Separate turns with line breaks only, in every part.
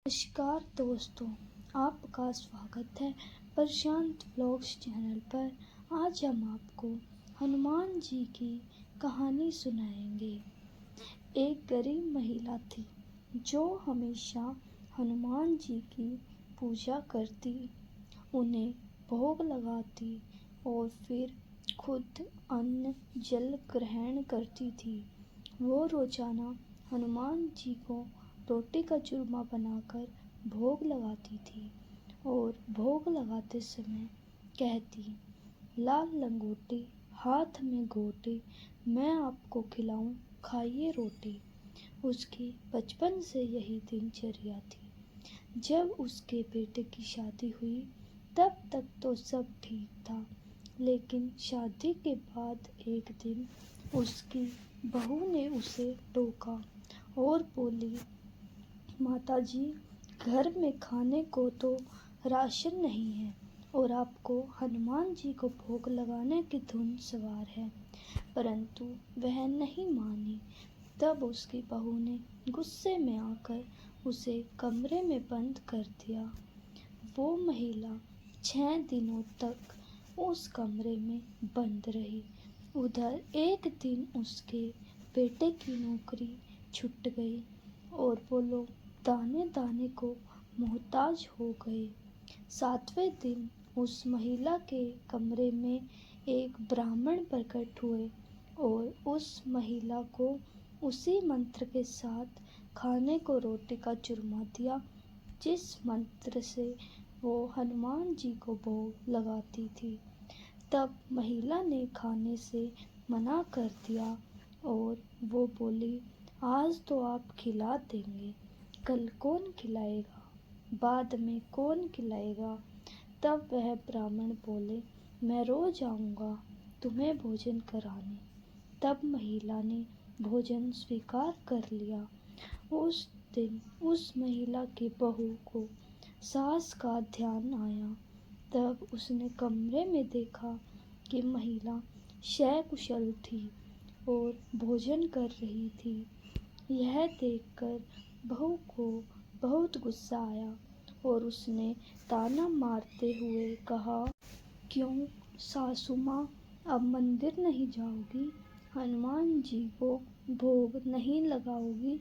नमस्कार दोस्तों, आपका स्वागत है प्रशांत व्लॉग्स चैनल पर। आज हम आपको हनुमान जी की कहानी सुनाएंगे। एक गरीब महिला थी जो हमेशा हनुमान जी की पूजा करती, उन्हें भोग लगाती और फिर खुद अन्न जल ग्रहण करती थी। वो रोजाना हनुमान जी को रोटी का चूरमा बनाकर भोग लगाती थी और भोग लगाते समय कहती, लाल लंगोटी हाथ में गोटी, मैं आपको खिलाऊं खाइए रोटी। उसकी बचपन से यही दिनचर्या थी। जब उसके बेटे की शादी हुई तब तक तो सब ठीक था, लेकिन शादी के बाद एक दिन उसकी बहू ने उसे टोका और बोली, माताजी, घर में खाने को तो राशन नहीं है और आपको हनुमान जी को भोग लगाने की धुन सवार है। परंतु वह नहीं मानी। तब उसकी बहू ने गुस्से में आकर उसे कमरे में बंद कर दिया। वो महिला 6 दिनों तक उस कमरे में बंद रही। उधर एक दिन उसके बेटे की नौकरी छूट गई और वो लोग दाने दाने को मोहताज हो गए। 7वें दिन उस महिला के कमरे में एक ब्राह्मण प्रकट हुए और उस महिला को उसी मंत्र के साथ खाने को रोटी का चूरमा दिया जिस मंत्र से वो हनुमान जी को भोग लगाती थी। तब महिला ने खाने से मना कर दिया और वो बोली, आज तो आप खिला देंगे, कल कौन खिलाएगा, बाद में कौन खिलाएगा। तब वह ब्राह्मण बोले, मैं रोज आऊँगा तुम्हें भोजन कराने। तब महिला ने भोजन स्वीकार कर लिया। उस दिन उस महिला की बहू को सास का ध्यान आया। तब उसने कमरे में देखा कि महिला सकुशल थी और भोजन कर रही थी। यह देखकर बहू को बहुत गुस्सा आया और उसने ताना मारते हुए कहा, क्यों सासू माँ, अब मंदिर नहीं जाओगी, हनुमान जी को भोग नहीं लगाओगी।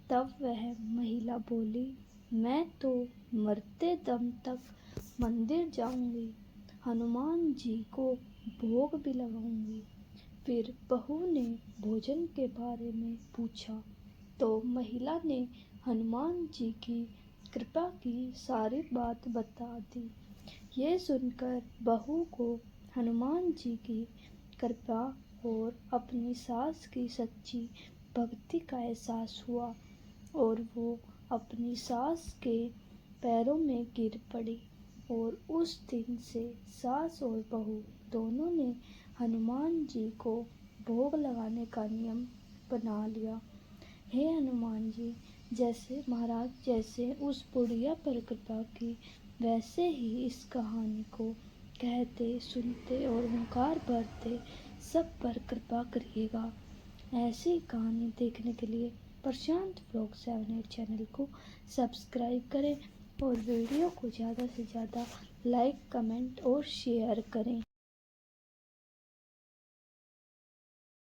तब वह महिला बोली, मैं तो मरते दम तक मंदिर जाऊंगी, हनुमान जी को भोग भी लगाऊंगी। फिर बहू ने भोजन के बारे में पूछा तो महिला ने हनुमान जी की कृपा की सारी बात बता दी। ये सुनकर बहू को हनुमान जी की कृपा और अपनी सास की सच्ची भक्ति का एहसास हुआ और वो अपनी सास के पैरों में गिर पड़ी और उस दिन से सास और बहू दोनों ने हनुमान जी को भोग लगाने का नियम बना लिया। हे हनुमान जी, जैसे महाराज जैसे उस बुढ़िया पर कृपा की, वैसे ही इस कहानी को कहते सुनते और हुंकार भरते सब पर कृपा करिएगा। ऐसी कहानी देखने के लिए प्रशांत व्लॉग 78 चैनल को सब्सक्राइब करें और वीडियो को ज़्यादा से ज़्यादा लाइक, कमेंट और शेयर करें।